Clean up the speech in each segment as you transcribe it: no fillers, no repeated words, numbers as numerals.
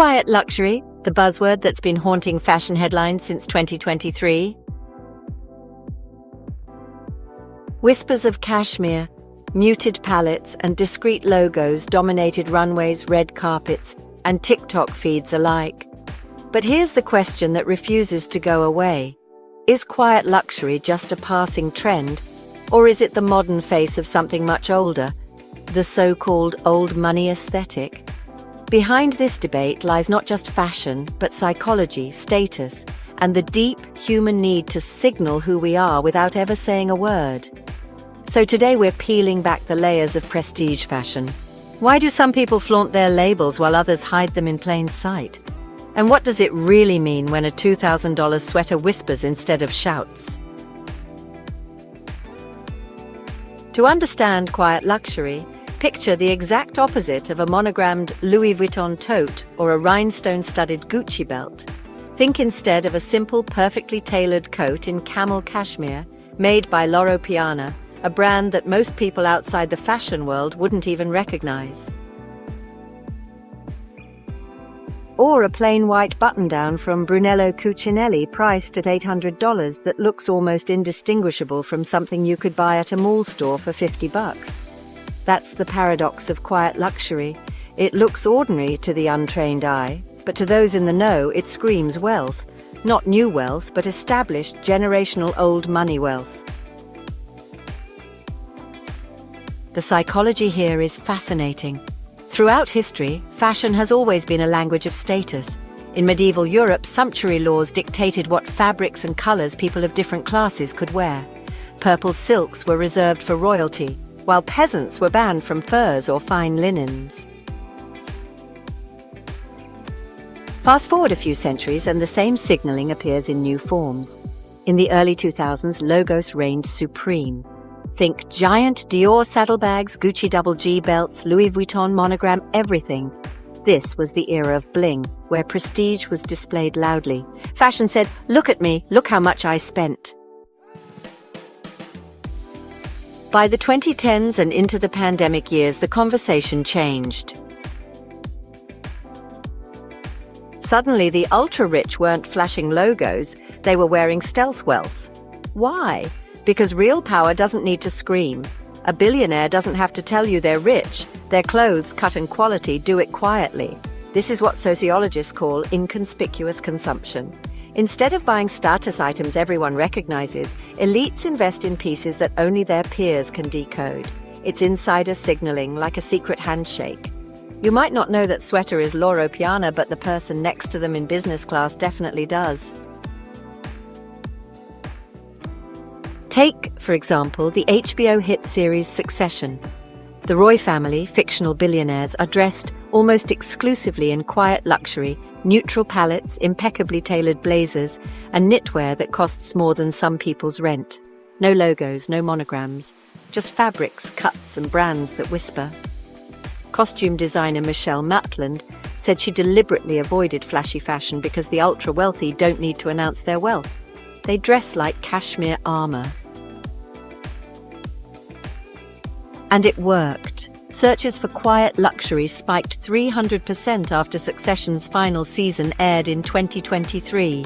Quiet luxury, the buzzword that's been haunting fashion headlines since 2023. Whispers of cashmere, muted palettes, and discreet logos dominated runways, red carpets, and TikTok feeds alike. But here's the question that refuses to go away. Is quiet luxury just a passing trend, or is it the modern face of something much older, the so-called old money aesthetic? Behind this debate lies not just fashion, but psychology, status, and the deep human need to signal who we are without ever saying a word. So today we're peeling back the layers of prestige fashion. Why do some people flaunt their labels while others hide them in plain sight? And what does it really mean when a $2,000 sweater whispers instead of shouts? To understand quiet luxury, picture the exact opposite of a monogrammed Louis Vuitton tote or a rhinestone-studded Gucci belt. Think instead of a simple, perfectly tailored coat in camel cashmere made by Loro Piana, a brand that most people outside the fashion world wouldn't even recognize. Or a plain white button-down from Brunello Cucinelli priced at $800 that looks almost indistinguishable from something you could buy at a mall store for $50. That's the paradox of quiet luxury. It looks ordinary to the untrained eye, but to those in the know, it screams wealth. Not new wealth, but established generational old money wealth. The psychology here is fascinating. Throughout history, fashion has always been a language of status. In medieval Europe, sumptuary laws dictated what fabrics and colors people of different classes could wear. Purple silks were reserved for royalty, while peasants were banned from furs or fine linens. Fast forward a few centuries and the same signaling appears in new forms. In the early 2000s, logos reigned supreme. Think giant Dior saddlebags, Gucci double G belts, Louis Vuitton monogram, everything. This was the era of bling, where prestige was displayed loudly. Fashion said, "Look at me, look how much I spent." By the 2010s and into the pandemic years, the conversation changed. Suddenly, the ultra-rich weren't flashing logos, they were wearing stealth wealth. Why? Because real power doesn't need to scream. A billionaire doesn't have to tell you they're rich. Their clothes, cut and quality, do it quietly. This is what sociologists call inconspicuous consumption. Instead of buying status items everyone recognizes, elites invest in pieces that only their peers can decode. It's insider signaling, like a secret handshake. You might not know that sweater is Loro Piana, but the person next to them in business class definitely does. Take, for example, the HBO hit series Succession. The Roy family, fictional billionaires, are dressed almost exclusively in quiet luxury, neutral palettes, impeccably tailored blazers, and knitwear that costs more than some people's rent. No logos, no monograms, just fabrics, cuts, and brands that whisper. Costume designer Michelle Maitland said she deliberately avoided flashy fashion because the ultra-wealthy don't need to announce their wealth. They dress like cashmere armor. And it worked. Searches for quiet luxury spiked 300% after Succession's final season aired in 2023.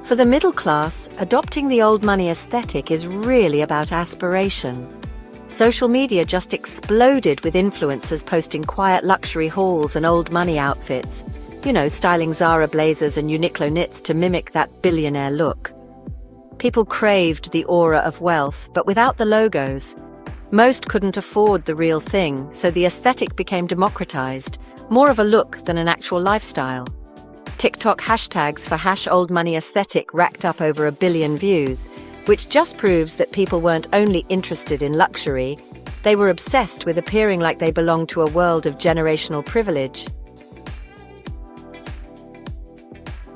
For the middle class, adopting the old money aesthetic is really about aspiration. Social media just exploded with influencers posting quiet luxury hauls and old money outfits. You know, styling Zara blazers and Uniqlo knits to mimic that billionaire look. People craved the aura of wealth, but without the logos. Most couldn't afford the real thing, so the aesthetic became democratized, more of a look than an actual lifestyle. TikTok hashtags for #oldmoney aesthetic racked up over 1 billion views, which just proves that people weren't only interested in luxury, they were obsessed with appearing like they belonged to a world of generational privilege.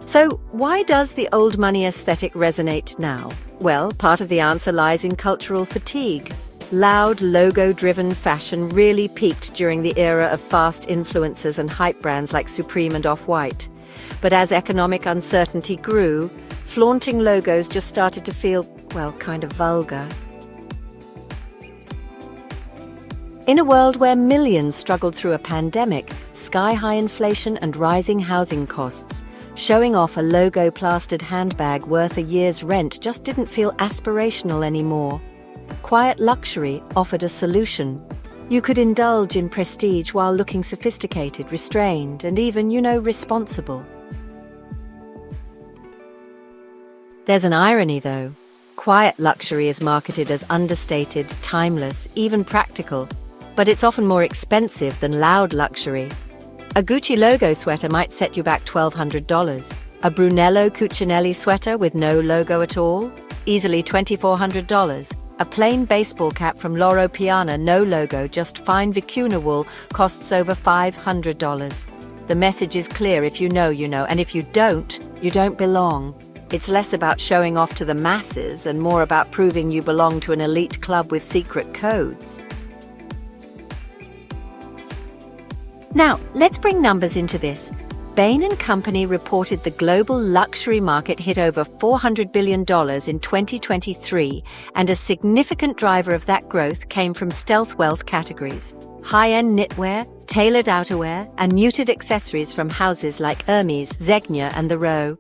So, why does the old money aesthetic resonate now? Well, part of the answer lies in cultural fatigue. Loud, logo-driven fashion really peaked during the era of fast influencers and hype brands like Supreme and Off-White. But as economic uncertainty grew, flaunting logos just started to feel, well, kind of vulgar. In a world where millions struggled through a pandemic, sky-high inflation and rising housing costs, showing off a logo-plastered handbag worth a year's rent just didn't feel aspirational anymore. Quiet luxury offered a solution. You could indulge in prestige while looking sophisticated, restrained, and even, responsible. There's an irony, though. Quiet luxury is marketed as understated, timeless, even practical, but it's often more expensive than loud luxury. A Gucci logo sweater might set you back $1,200. A Brunello Cucinelli sweater with no logo at all? Easily $2,400. A plain baseball cap from Loro Piana, no logo, just fine vicuna wool, costs over $500. The message is clear: if you know, you know, and if you don't belong. It's less about showing off to the masses and more about proving you belong to an elite club with secret codes. Now, let's bring numbers into this. Bain & Company reported the global luxury market hit over $400 billion in 2023, and a significant driver of that growth came from stealth wealth categories: high-end knitwear, tailored outerwear, and muted accessories from houses like Hermes, Zegna, and The Row.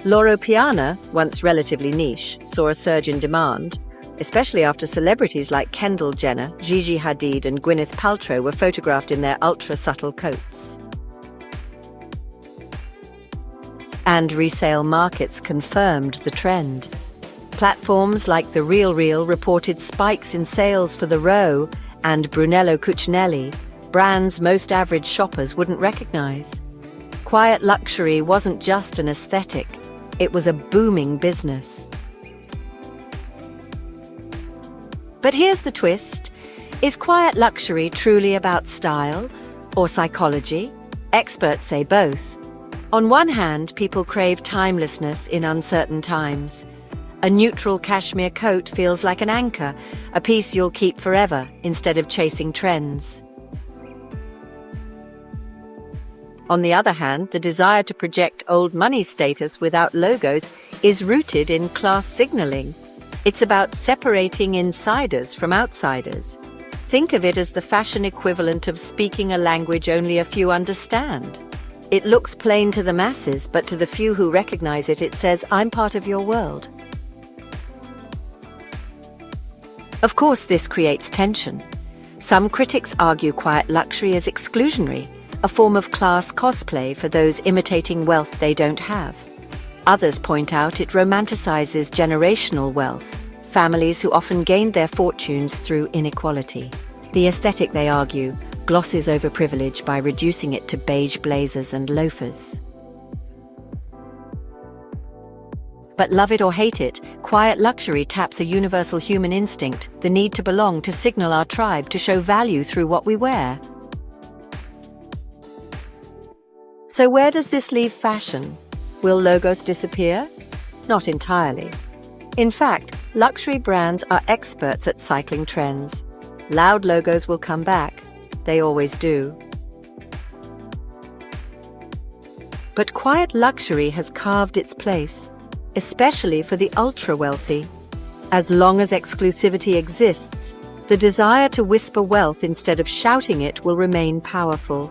Loro Piana, once relatively niche, saw a surge in demand, especially after celebrities like Kendall Jenner, Gigi Hadid, and Gwyneth Paltrow were photographed in their ultra-subtle coats. And resale markets confirmed the trend. Platforms like The RealReal reported spikes in sales for The Row and Brunello Cucinelli, brands most average shoppers wouldn't recognize. Quiet luxury wasn't just an aesthetic, it was a booming business. But here's the twist. Is quiet luxury truly about style or psychology? Experts say both. On one hand, people crave timelessness in uncertain times. A neutral cashmere coat feels like an anchor, a piece you'll keep forever instead of chasing trends. On the other hand, the desire to project old money status without logos is rooted in class signaling. It's about separating insiders from outsiders. Think of it as the fashion equivalent of speaking a language only a few understand. It looks plain to the masses, but to the few who recognize it, it says, "I'm part of your world." Of course, this creates tension. Some critics argue quiet luxury is exclusionary, a form of class cosplay for those imitating wealth they don't have. Others point out it romanticizes generational wealth, families who often gained their fortunes through inequality. The aesthetic, they argue, glosses over privilege by reducing it to beige blazers and loafers. But love it or hate it, quiet luxury taps a universal human instinct, the need to belong, to signal our tribe, to show value through what we wear. So where does this leave fashion? Will logos disappear? Not entirely. In fact, luxury brands are experts at cycling trends. Loud logos will come back. They always do. But quiet luxury has carved its place, especially for the ultra-wealthy. As long as exclusivity exists, the desire to whisper wealth instead of shouting it will remain powerful.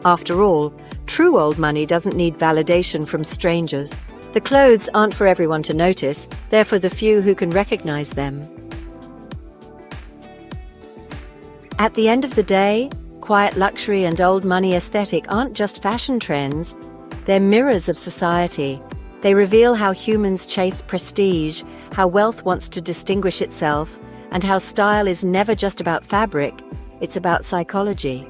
After all, true old money doesn't need validation from strangers. The clothes aren't for everyone to notice, they're for the few who can recognize them. At the end of the day, quiet luxury and old money aesthetic aren't just fashion trends, they're mirrors of society. They reveal how humans chase prestige, how wealth wants to distinguish itself, and how style is never just about fabric, it's about psychology.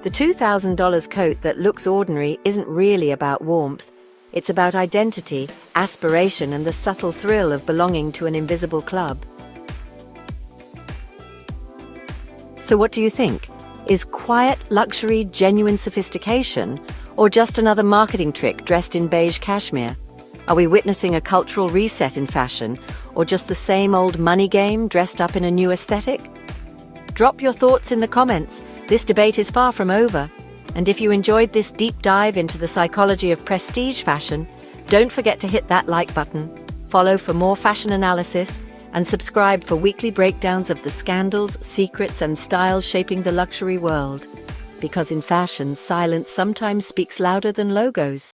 The $2,000 coat that looks ordinary isn't really about warmth. It's about identity, aspiration, and the subtle thrill of belonging to an invisible club. So what do you think? Is quiet luxury genuine sophistication, or just another marketing trick dressed in beige cashmere? Are we witnessing a cultural reset in fashion, or just the same old money game dressed up in a new aesthetic? Drop your thoughts in the comments. This debate is far from over. And if you enjoyed this deep dive into the psychology of prestige fashion, don't forget to hit that like button, follow for more fashion analysis, and subscribe for weekly breakdowns of the scandals, secrets, and styles shaping the luxury world. Because in fashion, silence sometimes speaks louder than logos.